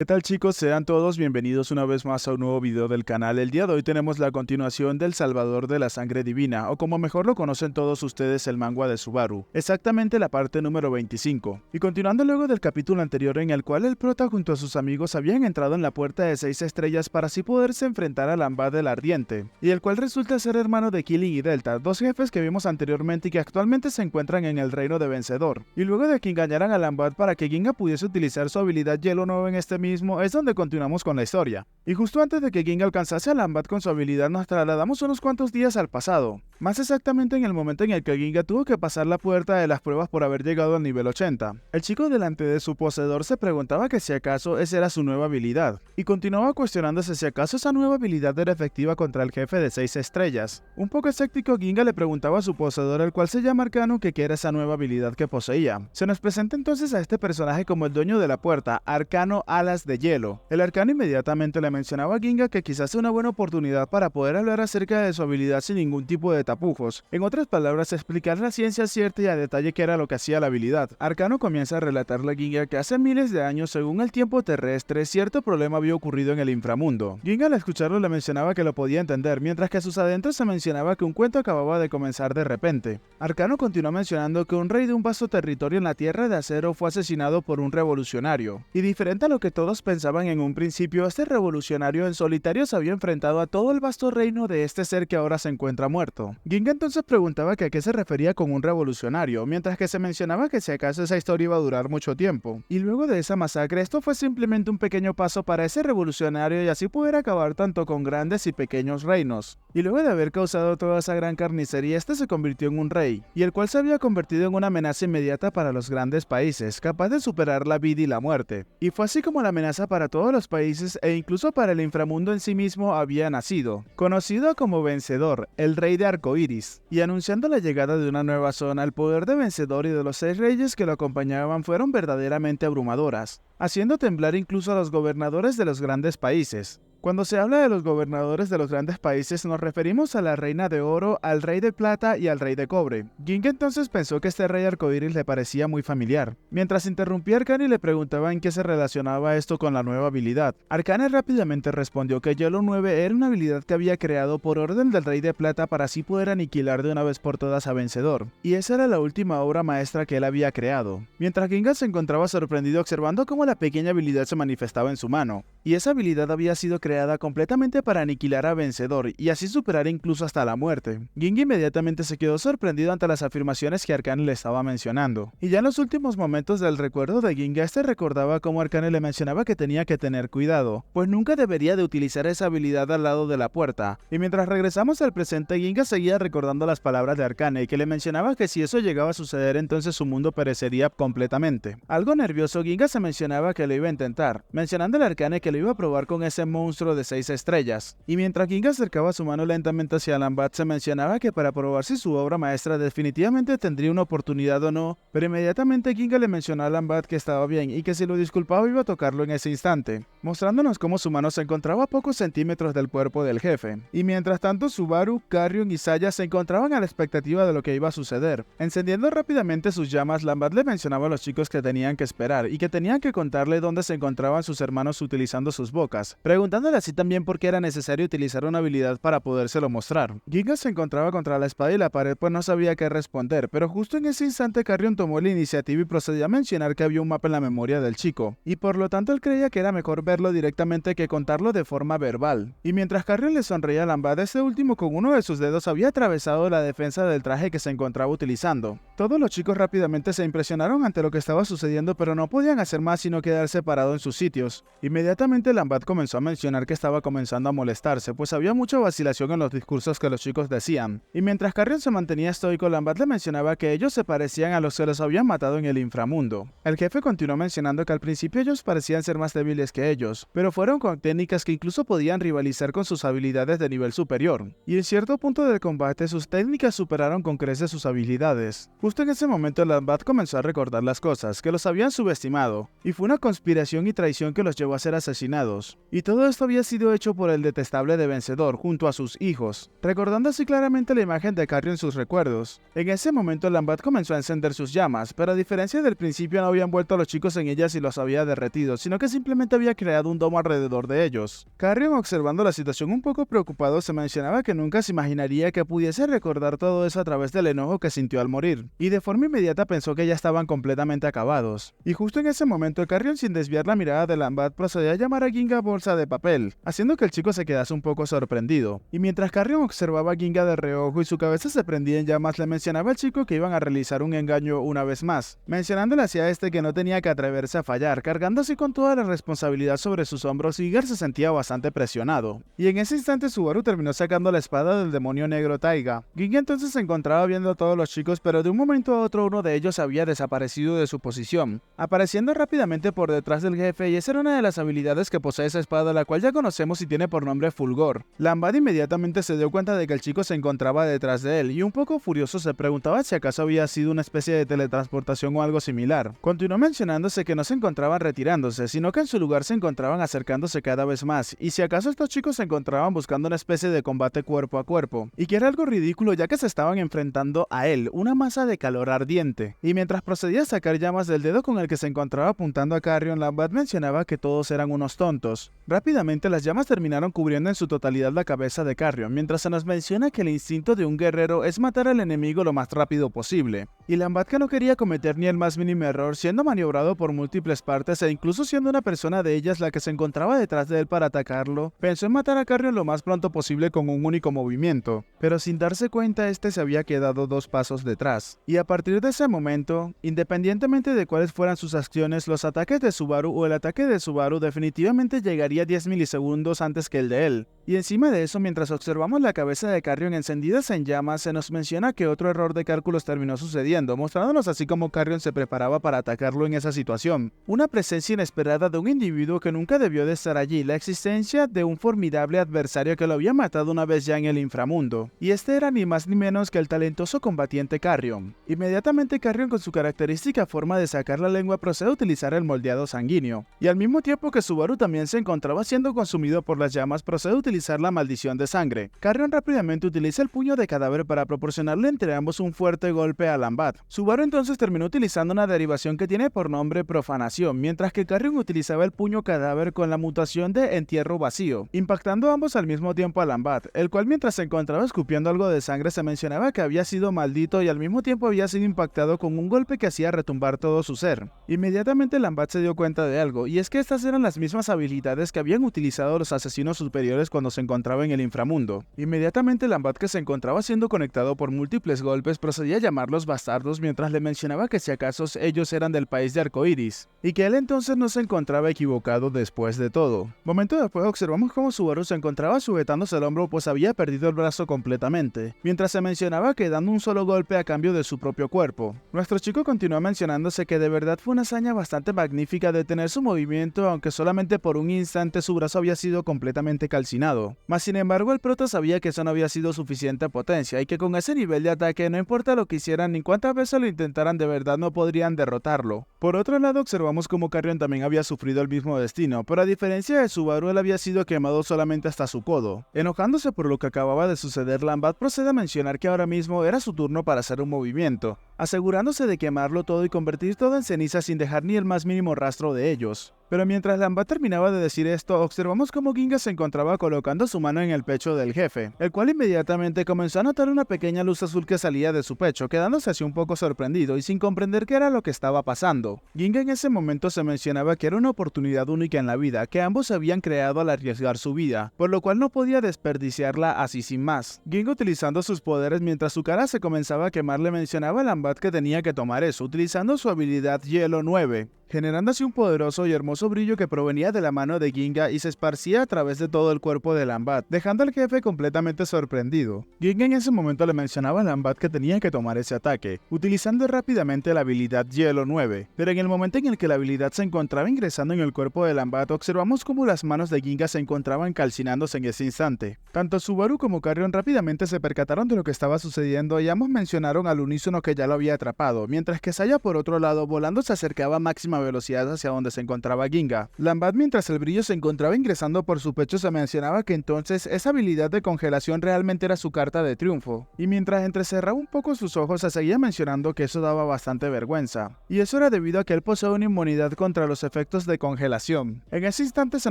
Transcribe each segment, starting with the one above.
¿Qué tal, chicos? Sean todos bienvenidos una vez más a un nuevo video del canal. El día de hoy tenemos la continuación del Salvador de la Sangre Divina, o como mejor lo conocen todos ustedes, el manga de Subaru, exactamente la parte número 25. Y continuando luego del capítulo anterior en el cual el prota junto a sus amigos habían entrado en la puerta de 6 estrellas para así poderse enfrentar al Lambat del Ardiente, y el cual resulta ser hermano de Killing y Delta, dos jefes que vimos anteriormente y que actualmente se encuentran en el reino de Vencedor. Y luego de que engañaran al Lambat para que Ginga pudiese utilizar su habilidad Hielo Nuevo en este mismo, es donde continuamos con la historia. Y justo antes de que Ginga alcanzase a Lambat con su habilidad, nos trasladamos unos cuantos días al pasado, más exactamente en el momento en el que Ginga tuvo que pasar la puerta de las pruebas por haber llegado al nivel 80. El chico delante de su poseedor se preguntaba que si acaso esa era su nueva habilidad, y continuaba cuestionándose si acaso esa nueva habilidad era efectiva contra el jefe de 6 estrellas. Un poco escéptico, Ginga le preguntaba a su poseedor, el cual se llama Arcano, que qué era esa nueva habilidad que poseía. Se nos presenta entonces a este personaje como el dueño de la puerta, Arcano Alas de Hielo. El Arcano inmediatamente le mencionaba a Ginga que quizás sea una buena oportunidad para poder hablar acerca de su habilidad sin ningún tipo de tapujos. En otras palabras, explicar la ciencia cierta y a detalle qué era lo que hacía la habilidad. Arcano comienza a relatarle a Ginga que hace miles de años, según el tiempo terrestre, cierto problema había ocurrido en el inframundo. Ginga al escucharlo le mencionaba que lo podía entender, mientras que a sus adentros se mencionaba que un cuento acababa de comenzar de repente. Arcano continuó mencionando que un rey de un vasto territorio en la Tierra de Acero fue asesinado por un revolucionario, y diferente a lo que todos pensaban en un principio, este revolucionario en solitario se había enfrentado a todo el vasto reino de este ser que ahora se encuentra muerto. Ginga entonces preguntaba que a qué se refería con un revolucionario, mientras que se mencionaba que si acaso esa historia iba a durar mucho tiempo. Y luego de esa masacre, esto fue simplemente un pequeño paso para ese revolucionario y así poder acabar tanto con grandes y pequeños reinos. Y luego de haber causado toda esa gran carnicería, este se convirtió en un rey, y el cual se había convertido en una amenaza inmediata para los grandes países, capaz de superar la vida y la muerte. Y fue así como la amenaza para todos los países e incluso para el inframundo en sí mismo había nacido, conocido como Vencedor, el rey de Arcoiris, y anunciando la llegada de una nueva zona, el poder de Vencedor y de los 6 reyes que lo acompañaban fueron verdaderamente abrumadoras, haciendo temblar incluso a los gobernadores de los grandes países. Cuando se habla de los gobernadores de los grandes países nos referimos a la reina de oro, al rey de plata y al rey de cobre. Ginga entonces pensó que este rey arcoíris le parecía muy familiar. Mientras interrumpía a Arcane y le preguntaba en qué se relacionaba esto con la nueva habilidad. Arcane rápidamente respondió que Hielo 9 era una habilidad que había creado por orden del rey de plata para así poder aniquilar de una vez por todas a Vencedor. Y esa era la última obra maestra que él había creado. Mientras Ginga se encontraba sorprendido observando cómo la pequeña habilidad se manifestaba en su mano. Y esa habilidad había sido creada completamente para aniquilar a Vencedor y así superar incluso hasta la muerte. Ginga inmediatamente se quedó sorprendido ante las afirmaciones que Arcane le estaba mencionando. Y ya en los últimos momentos del recuerdo de Ginga, este recordaba cómo Arcane le mencionaba que tenía que tener cuidado, pues nunca debería de utilizar esa habilidad al lado de la puerta. Y mientras regresamos al presente, Ginga seguía recordando las palabras de Arcane, que le mencionaba que si eso llegaba a suceder entonces su mundo perecería completamente. Algo nervioso, Ginga se mencionaba que lo iba a intentar, mencionándole a Arcane que lo iba a probar con ese monstruo de 6 estrellas. Y mientras Ginga acercaba su mano lentamente hacia Lambat, se mencionaba que para probar si su obra maestra definitivamente tendría una oportunidad o no, pero inmediatamente Ginga le mencionó a Lambat que estaba bien y que si lo disculpaba iba a tocarlo en ese instante, mostrándonos cómo su mano se encontraba a pocos centímetros del cuerpo del jefe. Y mientras tanto Subaru, Carrion y Saya se encontraban a la expectativa de lo que iba a suceder. Encendiendo rápidamente sus llamas, Lambat le mencionaba a los chicos que tenían que esperar y que tenían que contarle dónde se encontraban sus hermanos utilizando sus bocas, preguntándole así también por qué era necesario utilizar una habilidad para podérselo mostrar. Ginga se encontraba contra la espada y la pared pues no sabía qué responder, pero justo en ese instante Carrion tomó la iniciativa y procedió a mencionar que había un mapa en la memoria del chico, y por lo tanto él creía que era mejor verlo directamente que contarlo de forma verbal. Y mientras Carrion le sonreía a Lambat, ese último con uno de sus dedos había atravesado la defensa del traje que se encontraba utilizando. Todos los chicos rápidamente se impresionaron ante lo que estaba sucediendo, pero no podían hacer más sino quedarse parados en sus sitios. Inmediatamente Lambat comenzó a mencionar que estaba comenzando a molestarse, pues había mucha vacilación en los discursos que los chicos decían. Y mientras Carrion se mantenía estoico, Lambat le mencionaba que ellos se parecían a los que los habían matado en el inframundo. El jefe continuó mencionando que al principio ellos parecían ser más débiles que ellos, pero fueron con técnicas que incluso podían rivalizar con sus habilidades de nivel superior. Y en cierto punto del combate sus técnicas superaron con creces sus habilidades. Justo en ese momento Lambat comenzó a recordar las cosas, que los habían subestimado, y fue una conspiración y traición que los llevó a ser asesinados. Y todo esto había sido hecho por el detestable de Vencedor junto a sus hijos, recordando así claramente la imagen de Carrion en sus recuerdos. En ese momento Lambat comenzó a encender sus llamas, pero a diferencia del principio no habían vuelto a los chicos en ellas y los había derretido, sino que simplemente había creado un domo alrededor de ellos. Carrion, observando la situación un poco preocupado, se mencionaba que nunca se imaginaría que pudiese recordar todo eso a través del enojo que sintió al morir, y de forma inmediata pensó que ya estaban completamente acabados. Y justo en ese momento Carrion, sin desviar la mirada de Lambat, procedió a llamar a Ginga bolsa de papel, haciendo que el chico se quedase un poco sorprendido. Y mientras Carrion observaba a Ginga de reojo y su cabeza se prendía en llamas, le mencionaba al chico que iban a realizar un engaño una vez más, mencionándole hacia este que no tenía que atreverse a fallar, cargando así con toda la responsabilidad sobre sus hombros. Y Giga se sentía bastante presionado. Y en ese instante Subaru terminó sacando la espada del demonio negro Taiga. Ginga entonces se encontraba viendo a todos los chicos, pero de un momento a otro uno de ellos había desaparecido de su posición, apareciendo rápidamente por detrás del jefe, y esa era una de las habilidades que posee esa espada, la cual ya conocemos y tiene por nombre Fulgor. Lambat inmediatamente se dio cuenta de que el chico se encontraba detrás de él, y un poco furioso se preguntaba si acaso había sido una especie de teletransportación o algo similar. Continuó mencionándose que no se encontraban retirándose, sino que en su lugar se encontraban acercándose cada vez más, y si acaso estos chicos se encontraban buscando una especie de combate cuerpo a cuerpo, y que era algo ridículo ya que se estaban enfrentando a él, una masa de calor ardiente. Y mientras procedía a sacar llamas del dedo con el que se encontraba apuntando a Carrion, Lambat mencionaba que todos eran unos tontos. Rápidamente las llamas terminaron cubriendo en su totalidad la cabeza de Carrion, mientras se nos menciona que el instinto de un guerrero es matar al enemigo lo más rápido posible. Y Lambat, que no quería cometer ni el más mínimo error, siendo maniobrado por múltiples partes e incluso siendo una persona de ellas la que se encontraba detrás de él para atacarlo, pensó en matar a Carrion lo más pronto posible con un único movimiento, pero sin darse cuenta este se había quedado 2 pasos detrás. Y a partir de ese momento, independientemente de cuáles fueran sus acciones, los ataques de Subaru o el ataque de Subaru definitivamente llegaría 10 milisegundos antes que el de él. Y encima de eso, mientras observamos la cabeza de Carrion encendidas en llamas, se nos menciona que otro error de cálculos terminó sucediendo, mostrándonos así como Carrion se preparaba para atacarlo en esa situación. Una presencia inesperada de un individuo que nunca debió de estar allí, la existencia de un formidable adversario que lo había matado una vez ya en el inframundo. Y este era ni más ni menos que el talentoso combatiente Carrion. Inmediatamente Carrion, con su característica forma de sacar la lengua, procede a utilizar el moldeado sanguíneo. Y al mismo tiempo que Subaru también se encontraba siendo consumido por las llamas, procede a utilizar la maldición de sangre. Carrion rápidamente utiliza el puño de cadáver para proporcionarle entre ambos un fuerte golpe a Lambat. Subaru entonces terminó utilizando una derivación que tiene por nombre profanación, mientras que Carrion utilizaba el puño cadáver con la mutación de entierro vacío, impactando ambos al mismo tiempo a Lambat, el cual mientras se encontraba escupiendo algo de sangre se mencionaba que había sido maldito y al mismo tiempo había sido impactado con un golpe que hacía retumbar todo su ser. Inmediatamente Lambat se dio cuenta de algo, y es que estas eran las mismas habilidades que habían utilizado los asesinos superiores cuando se encontraba en el inframundo. Inmediatamente Lambat, que se encontraba siendo conectado por múltiples golpes, procedía a llamarlos bastardos mientras le mencionaba que si acaso ellos eran del país de Arcoiris, y que él entonces no se encontraba equivocado después de todo. Momento después observamos cómo Subaru se encontraba sujetándose el hombro, pues había perdido el brazo completamente, mientras se mencionaba que dando un solo golpe a cambio de su propio cuerpo. Nuestro chico continuó mencionándose que de verdad fue una hazaña bastante magnífica detener su movimiento, aunque solamente por un instante su brazo había sido completamente calcinado. Mas sin embargo el prota sabía que eso no había sido suficiente potencia y que con ese nivel de ataque no importa lo que hicieran ni cuántas veces lo intentaran, de verdad no podrían derrotarlo. Por otro lado observamos como Carrion también había sufrido el mismo destino, pero a diferencia de Subaru él había sido quemado solamente hasta su codo. Enojándose por lo que acababa de suceder, Lambat procede a mencionar que ahora mismo era su turno para hacer un movimiento, asegurándose de quemarlo todo y convertir todo en ceniza sin dejar ni el más mínimo rastro de ellos. Pero mientras Lambat terminaba de decir esto, observamos como Ginga se encontraba colocando su mano en el pecho del jefe, el cual inmediatamente comenzó a notar una pequeña luz azul que salía de su pecho, quedándose así un poco sorprendido y sin comprender qué era lo que estaba pasando. Ginga en ese momento se mencionaba que era una oportunidad única en la vida, que ambos habían creado al arriesgar su vida, por lo cual no podía desperdiciarla así sin más. Ginga, utilizando sus poderes mientras su cara se comenzaba a quemar, le mencionaba a Lambat que tenía que tomar eso, utilizando su habilidad Hielo 9. generando así un poderoso y hermoso brillo que provenía de la mano de Ginga y se esparcía a través de todo el cuerpo de Lambat, dejando al jefe completamente sorprendido. Ginga en ese momento le mencionaba a Lambat que tenía que tomar ese ataque, utilizando rápidamente la habilidad Hielo 9, pero en el momento en el que la habilidad se encontraba ingresando en el cuerpo de Lambat, observamos cómo las manos de Ginga se encontraban calcinándose en ese instante. Tanto Subaru como Carrion rápidamente se percataron de lo que estaba sucediendo y ambos mencionaron al unísono que ya lo había atrapado, mientras que Saya por otro lado volando se acercaba a máxima velocidad hacia donde se encontraba Ginga. Lambat, mientras el brillo se encontraba ingresando por su pecho, se mencionaba que entonces esa habilidad de congelación realmente era su carta de triunfo, y mientras entrecerraba un poco sus ojos se seguía mencionando que eso daba bastante vergüenza, y eso era debido a que él posee una inmunidad contra los efectos de congelación. En ese instante se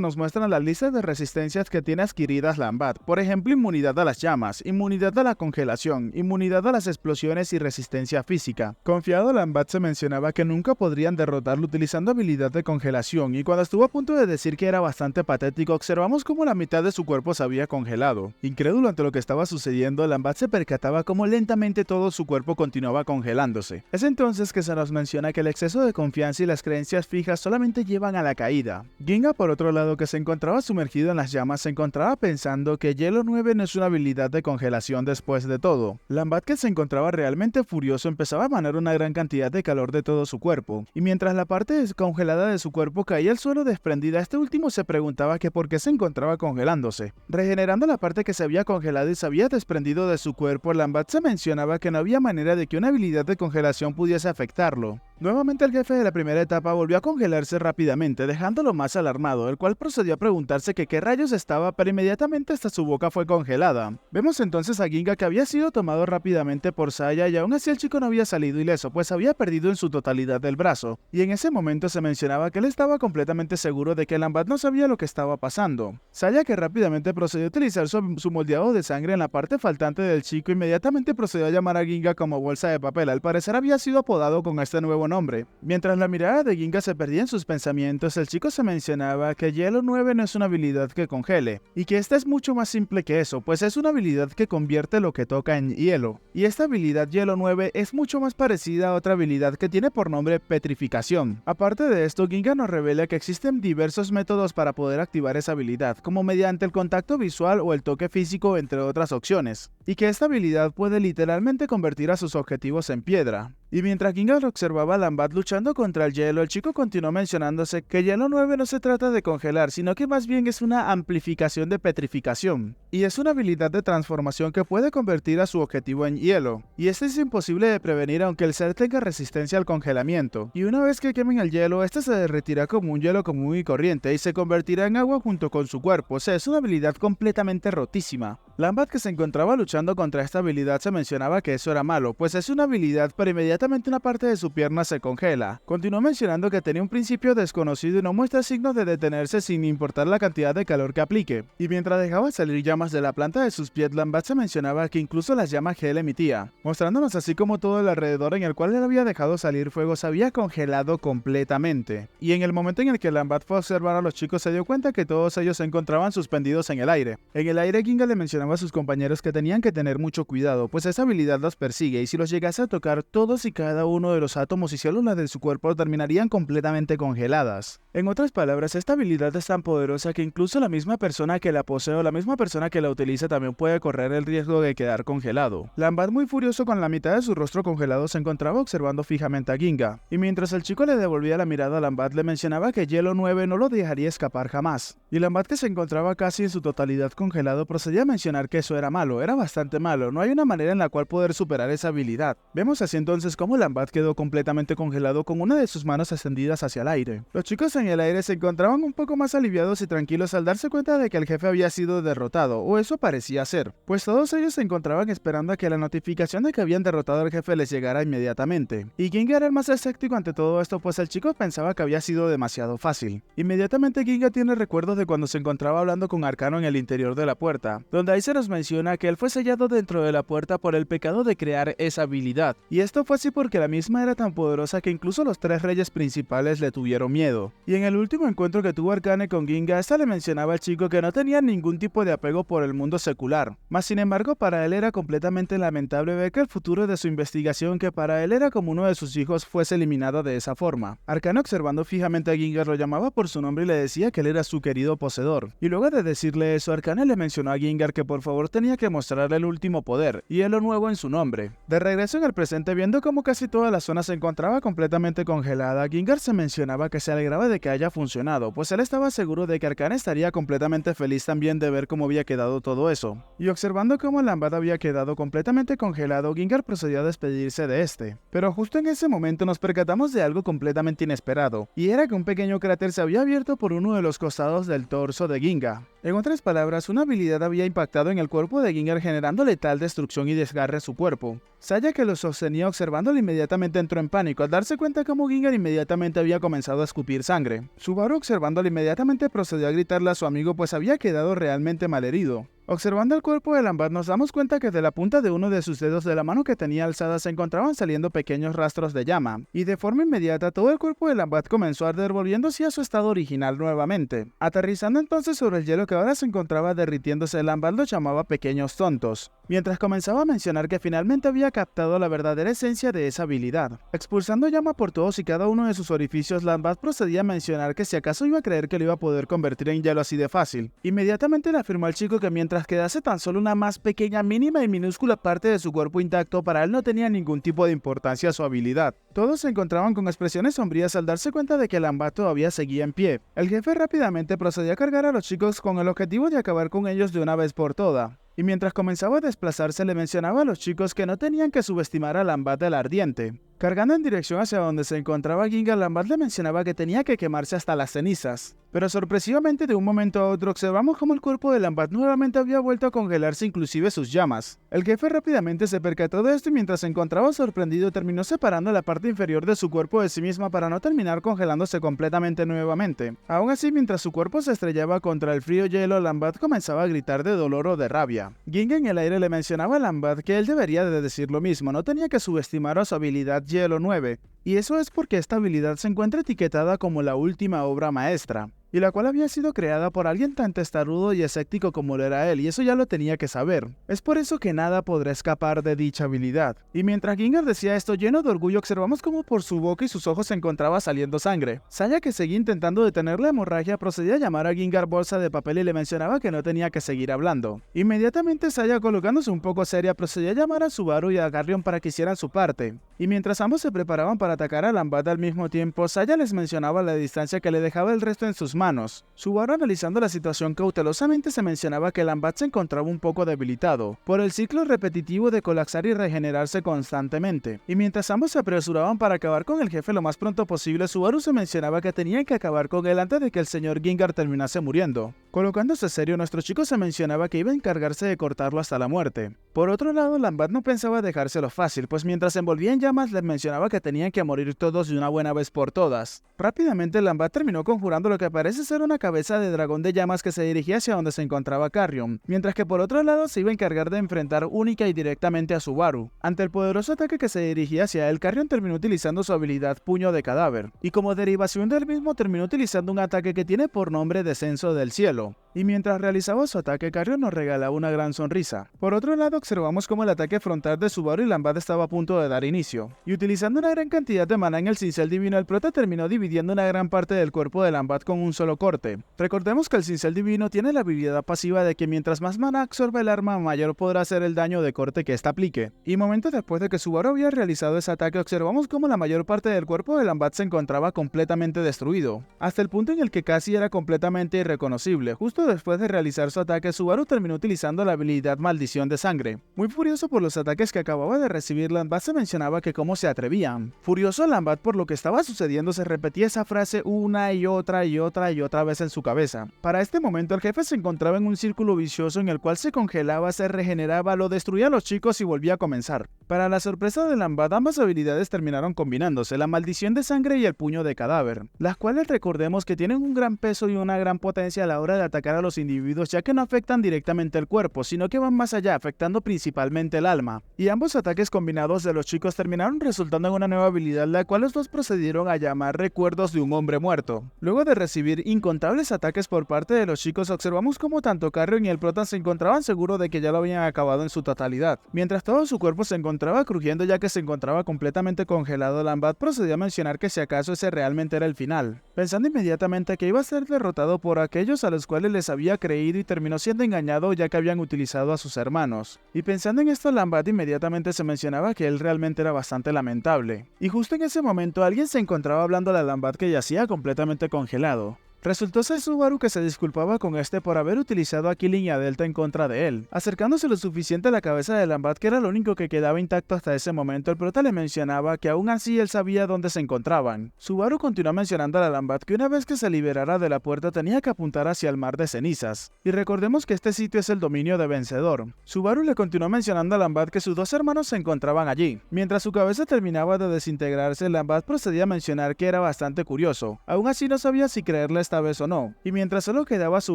nos muestran las listas de resistencias que tiene adquiridas Lambat, por ejemplo inmunidad a las llamas, inmunidad a la congelación, inmunidad a las explosiones y resistencia física. Confiado, Lambat se mencionaba que nunca podrían derrotarlo utilizando habilidad de congelación, y cuando estuvo a punto de decir que era bastante patético, observamos cómo la mitad de su cuerpo se había congelado. Incrédulo ante lo que estaba sucediendo, Lambat se percataba cómo lentamente todo su cuerpo continuaba congelándose. Es entonces que se nos menciona que el exceso de confianza y las creencias fijas solamente llevan a la caída. Ginga, por otro lado, que se encontraba sumergido en las llamas, se encontraba pensando que Hielo 9 no es una habilidad de congelación después de todo. Lambat, que se encontraba realmente furioso, empezaba a emanar una gran cantidad de calor de todo su cuerpo, y mientras la parte descongelada de su cuerpo caía al suelo desprendida, este último se preguntaba que por qué se encontraba congelándose. Regenerando la parte que se había congelado y se había desprendido de su cuerpo, Lambat se mencionaba que no había manera de que una habilidad de congelación pudiese afectarlo. Nuevamente el jefe de la primera etapa volvió a congelarse rápidamente, dejándolo más alarmado, el cual procedió a preguntarse que qué rayos estaba, pero inmediatamente hasta su boca fue congelada. Vemos entonces a Ginga que había sido tomado rápidamente por Saya y aún así el chico no había salido ileso, pues había perdido en su totalidad el brazo, y en ese momento se mencionaba que él estaba completamente seguro de que Lambat no sabía lo que estaba pasando. Saya, que rápidamente procedió a utilizar su moldeado de sangre en la parte faltante del chico, inmediatamente procedió a llamar a Ginga como bolsa de papel. Al parecer había sido apodado con este nuevo nombre. Mientras la mirada de Ginga se perdía en sus pensamientos, el chico se mencionaba que Hielo 9 no es una habilidad que congele, y que esta es mucho más simple que eso, pues es una habilidad que convierte lo que toca en hielo. Y esta habilidad Hielo 9 es mucho más parecida a otra habilidad que tiene por nombre Petrificación. Aparte de esto, Ginga nos revela que existen diversos métodos para poder activar esa habilidad, como mediante el contacto visual o el toque físico, entre otras opciones, y que esta habilidad puede literalmente convertir a sus objetivos en piedra. Y mientras Ginga observaba a Lambat luchando contra el hielo, el chico continuó mencionándose que Hielo 9 no se trata de congelar, sino que más bien es una amplificación de petrificación, y es una habilidad de transformación que puede convertir a su objetivo en hielo, y este es imposible de prevenir aunque el ser tenga resistencia al congelamiento, y una vez que quemen el hielo, este se derretirá como un hielo común y corriente y se convertirá en agua junto con su cuerpo, o sea, es una habilidad completamente rotísima. Lambat, que se encontraba luchando contra esta habilidad, se mencionaba que eso era malo, pues es una habilidad, pero inmediatamente una parte de su pierna se congela. Continuó mencionando que tenía un principio desconocido y no muestra signos de detenerse sin importar la cantidad de calor que aplique. Y mientras dejaba salir llamas de la planta de sus pies, Lambat se mencionaba que incluso las llamas que él emitía, mostrándonos así como todo el alrededor en el cual él había dejado salir fuego se había congelado completamente. Y en el momento en el que Lambat fue a observar a los chicos, se dio cuenta que todos ellos se encontraban suspendidos en el aire. En el aire, Ginga le mencionaba a sus compañeros que tenían que tener mucho cuidado, pues esa habilidad los persigue y si los llegase a tocar, todos y cada uno de los átomos y células de su cuerpo terminarían completamente congeladas. En otras palabras, esta habilidad es tan poderosa que incluso la misma persona que la posee o la misma persona que la utiliza también puede correr el riesgo de quedar congelado. Lambat, muy furioso con la mitad de su rostro congelado, se encontraba observando fijamente a Ginga, y mientras el chico le devolvía la mirada a Lambat, le mencionaba que Hielo 9 no lo dejaría escapar jamás. Y Lambat, que se encontraba casi en su totalidad congelado, procedía a mencionar que eso era malo, era bastante malo, no hay una manera en la cual poder superar esa habilidad. Vemos así entonces cómo Lambat quedó completamente congelado con una de sus manos extendidas hacia el aire. Los chicos en el aire se encontraban un poco más aliviados y tranquilos al darse cuenta de que el jefe había sido derrotado, o eso parecía ser, pues todos ellos se encontraban esperando a que la notificación de que habían derrotado al jefe les llegara inmediatamente. Y Ginga era el más escéptico ante todo esto, pues el chico pensaba que había sido demasiado fácil. Inmediatamente Ginga tiene recuerdos de cuando se encontraba hablando con Arcano en el interior de la puerta, donde ahí se nos menciona que él fue sellado dentro de la puerta por el pecado de crear esa habilidad, y esto fue así porque la misma era tan poderosa que incluso los tres reyes principales le tuvieron miedo. Y en el último encuentro que tuvo Arcane con Ginga, esta le mencionaba al chico que no tenía ningún tipo de apego por el mundo secular. Mas sin embargo, para él era completamente lamentable ver que el futuro de su investigación, que para él era como uno de sus hijos, fuese eliminado de esa forma. Arcane, observando fijamente a Ginga, lo llamaba por su nombre y le decía que él era su querido poseedor. Y luego de decirle eso, Arcane le mencionó a Gingar que por favor tenía que mostrarle el último poder, y lo nuevo en su nombre. De regreso en el presente, viendo cómo casi toda la zona se encontraba completamente congelada, Gingar se mencionaba que se alegraba de que haya funcionado, pues él estaba seguro de que Arcane estaría completamente feliz también de ver cómo había quedado todo eso. Y observando cómo el Lambat había quedado completamente congelado, Gingar procedió a despedirse de este. Pero justo en ese momento nos percatamos de algo completamente inesperado, y era que un pequeño cráter se había abierto por uno de los costados del torso de Ginga. En otras palabras, una habilidad había impactado en el cuerpo de Gingar, generando letal destrucción y desgarre a su cuerpo. Saya, que lo sostenía observándolo, inmediatamente entró en pánico al darse cuenta cómo Gingar inmediatamente había comenzado a escupir sangre. Subaru, observándolo, inmediatamente procedió a gritarle a su amigo, pues había quedado realmente malherido. Observando el cuerpo de Lambat, nos damos cuenta que de la punta de uno de sus dedos de la mano que tenía alzada se encontraban saliendo pequeños rastros de llama, y de forma inmediata todo el cuerpo de Lambat comenzó a arder, volviéndose a su estado original nuevamente. Aterrizando entonces sobre el hielo que ahora se encontraba derritiéndose, Lambat lo llamaba pequeños tontos, mientras comenzaba a mencionar que finalmente había captado la verdadera esencia de esa habilidad. Expulsando llama por todos y cada uno de sus orificios, Lambat procedía a mencionar que si acaso iba a creer que lo iba a poder convertir en hielo así de fácil. Inmediatamente le afirmó al chico que mientras quedase tan solo una más pequeña, mínima y minúscula parte de su cuerpo intacto, para él no tenía ningún tipo de importancia su habilidad. Todos se encontraban con expresiones sombrías al darse cuenta de que Lambat todavía seguía en pie. El jefe rápidamente procedió a cargar a los chicos con el objetivo de acabar con ellos de una vez por todas. Y mientras comenzaba a desplazarse, le mencionaba a los chicos que no tenían que subestimar a Lambat el Ardiente. Cargando en dirección hacia donde se encontraba Ginga, Lambat le mencionaba que tenía que quemarse hasta las cenizas. Pero sorpresivamente, de un momento a otro, observamos cómo el cuerpo de Lambat nuevamente había vuelto a congelarse, inclusive sus llamas. El jefe rápidamente se percató de esto y mientras se encontraba sorprendido, terminó separando la parte inferior de su cuerpo de sí misma para no terminar congelándose completamente nuevamente. Aún así, mientras su cuerpo se estrellaba contra el frío hielo, Lambat comenzaba a gritar de dolor o de rabia. Ginga en el aire le mencionaba a Lambat que él debería de decir lo mismo, no tenía que subestimar a su habilidad Hielo 9, y eso es porque esta habilidad se encuentra etiquetada como la última obra maestra, y la cual había sido creada por alguien tan testarudo y escéptico como lo era él, y eso ya lo tenía que saber. Es por eso que nada podrá escapar de dicha habilidad. Y mientras Gingar decía esto lleno de orgullo, observamos como por su boca y sus ojos se encontraba saliendo sangre. Saya, que seguía intentando detener la hemorragia, procedía a llamar a Gingar bolsa de papel y le mencionaba que no tenía que seguir hablando. Inmediatamente Saya, colocándose un poco seria, procedía a llamar a Subaru y a Garrion para que hicieran su parte. Y mientras ambos se preparaban para atacar a Lambat al mismo tiempo, Saya les mencionaba la distancia que le dejaba el resto en sus manos. Subaru, analizando la situación cautelosamente, se mencionaba que Lambat se encontraba un poco debilitado por el ciclo repetitivo de colapsar y regenerarse constantemente. Y mientras ambos se apresuraban para acabar con el jefe lo más pronto posible, Subaru se mencionaba que tenían que acabar con él antes de que el señor Gingar terminase muriendo. Colocándose serio, nuestro chico se mencionaba que iba a encargarse de cortarlo hasta la muerte. Por otro lado, Lambat no pensaba dejárselo fácil, pues mientras se envolvía en llamas les mencionaba que tenían que morir todos de una buena vez por todas. Rápidamente Lambat terminó conjurando lo que parece ser una cabeza de dragón de llamas que se dirigía hacia donde se encontraba Carrion, mientras que por otro lado se iba a encargar de enfrentar única y directamente a Subaru. Ante el poderoso ataque que se dirigía hacia él, Carrion terminó utilizando su habilidad Puño de Cadáver, y como derivación del mismo terminó utilizando un ataque que tiene por nombre Descenso del Cielo. Y mientras realizaba su ataque, Carrion nos regalaba una gran sonrisa. Por otro lado, observamos cómo el ataque frontal de Subaru y Lambat estaba a punto de dar inicio, y utilizando una gran cantidad de maná en el cincel divino, el prota terminó dividiendo una gran parte del cuerpo de Lambat con un solo corte. Recordemos que el cincel divino tiene la habilidad pasiva de que mientras más maná absorba el arma, mayor podrá ser el daño de corte que ésta aplique. Y momentos después de que Subaru había realizado ese ataque, observamos cómo la mayor parte del cuerpo de Lambat se encontraba completamente destruido, hasta el punto en el que casi era completamente irreconocible. Justo después de realizar su ataque, Subaru terminó utilizando la habilidad Maldición de Sangre. Muy furioso por los ataques que acababa de recibir, Lambat se mencionaba que cómo se atrevían. Furioso Lambat por lo que estaba sucediendo, se repetía esa frase una y otra y otra y otra vez en su cabeza. Para este momento el jefe se encontraba en un círculo vicioso en el cual se congelaba, se regeneraba, lo destruía a los chicos y volvía a comenzar. Para la sorpresa de Lambat, ambas habilidades terminaron combinándose, la Maldición de Sangre y el Puño de Cadáver, las cuales recordemos que tienen un gran peso y una gran potencia a la hora de atacar atacar a los individuos, ya que no afectan directamente el cuerpo, sino que van más allá, afectando principalmente el alma. Y ambos ataques combinados de los chicos terminaron resultando en una nueva habilidad, la cual los dos procedieron a llamar recuerdos de un hombre muerto. Luego de recibir incontables ataques por parte de los chicos, observamos cómo tanto Carrion y el prota se encontraban seguros de que ya lo habían acabado en su totalidad. Mientras todo su cuerpo se encontraba crujiendo ya que se encontraba completamente congelado, Lambat procedió a mencionar que si acaso ese realmente era el final, pensando inmediatamente que iba a ser derrotado por aquellos a los cuales les había creído y terminó siendo engañado ya que habían utilizado a sus hermanos. Y pensando en esto, Lambat inmediatamente se mencionaba que él realmente era bastante lamentable. Y justo en ese momento alguien se encontraba hablando a Lambat que yacía completamente congelado. Resultó ser Subaru, que se disculpaba con este por haber utilizado a Killin y a Delta en contra de él. Acercándose lo suficiente a la cabeza de Lambat, que era lo único que quedaba intacto hasta ese momento, el prota le mencionaba que aún así él sabía dónde se encontraban. Subaru continuó mencionando a Lambat que una vez que se liberara de la puerta tenía que apuntar hacia el mar de cenizas. Y recordemos que este sitio es el dominio de Vencedor. Subaru le continuó mencionando a Lambat que sus dos hermanos se encontraban allí. Mientras su cabeza terminaba de desintegrarse, Lambat procedía a mencionar que era bastante curioso. Aún así no sabía si creerle esta vez o no, y mientras solo quedaba su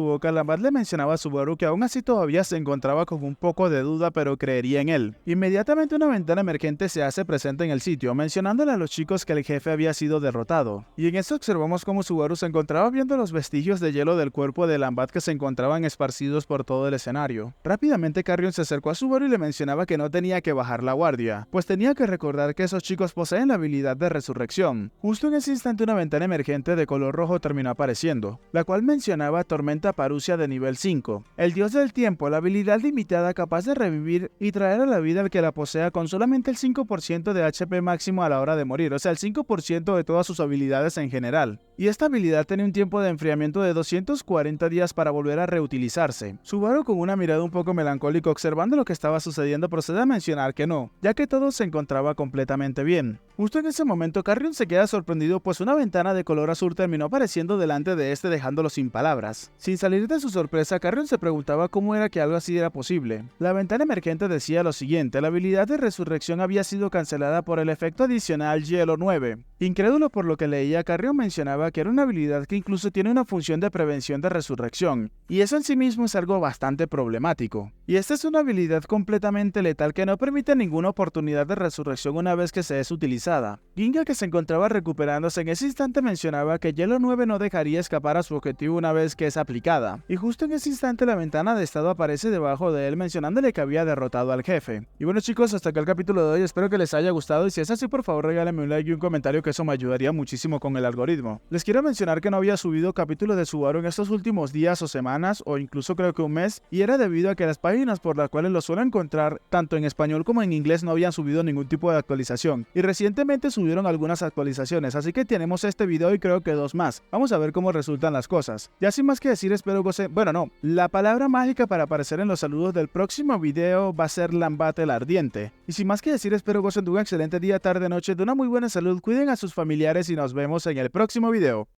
boca, Lambat le mencionaba a Subaru que aún así todavía se encontraba con un poco de duda, pero creería en él. Inmediatamente una ventana emergente se hace presente en el sitio, mencionándole a los chicos que el jefe había sido derrotado, y en eso observamos cómo Subaru se encontraba viendo los vestigios de hielo del cuerpo de Lambat que se encontraban esparcidos por todo el escenario. Rápidamente Carrion se acercó a Subaru y le mencionaba que no tenía que bajar la guardia, pues tenía que recordar que esos chicos poseen la habilidad de resurrección. Justo en ese instante una ventana emergente de color rojo terminó apareciendo, la cual mencionaba Tormenta Parusia de nivel 5, el dios del tiempo, la habilidad limitada capaz de revivir y traer a la vida al que la posea con solamente el 5% de HP máximo a la hora de morir, o sea el 5% de todas sus habilidades en general. Y esta habilidad tiene un tiempo de enfriamiento de 240 días para volver a reutilizarse. Subaru, con una mirada un poco melancólica observando lo que estaba sucediendo, procede a mencionar que no, ya que todo se encontraba completamente bien. Justo en ese momento Carrion se queda sorprendido, pues una ventana de color azul terminó apareciendo delante de este, dejándolo sin palabras. Sin salir de su sorpresa, Carrion se preguntaba cómo era que algo así era posible. La ventana emergente decía lo siguiente: la habilidad de resurrección había sido cancelada por el efecto adicional Hielo 9. Incrédulo por lo que leía, Carrion mencionaba que era una habilidad que incluso tiene una función de prevención de resurrección, y eso en sí mismo es algo bastante problemático. Y esta es una habilidad completamente letal que no permite ninguna oportunidad de resurrección una vez que se es utilizada. Ginga, que se encontraba recuperándose en ese instante, mencionaba que Hielo 9 no dejaría escapar a su objetivo una vez que es aplicada, y justo en ese instante la ventana de estado aparece debajo de él mencionándole que había derrotado al jefe. Y bueno chicos, hasta acá el capítulo de hoy, espero que les haya gustado, y si es así por favor regálenme un like y un comentario, que eso me ayudaría muchísimo con el algoritmo. Les quiero mencionar que no había subido capítulos de Subaru en estos últimos días o semanas, o incluso creo que un mes, y era debido a que las páginas por las cuales lo suelo encontrar, tanto en español como en inglés, no habían subido ningún tipo de actualización, y recientemente subieron algunas actualizaciones, así que tenemos este video y creo que dos más. Vamos a ver cómo resultan las cosas. Ya sin más que decir, espero gocen. Bueno, no, la palabra mágica para aparecer en los saludos del próximo video va a ser Lambat el Ardiente. Y sin más que decir, espero gocen de un excelente día, tarde, noche, de una muy buena salud, cuiden a sus familiares y nos vemos en el próximo video.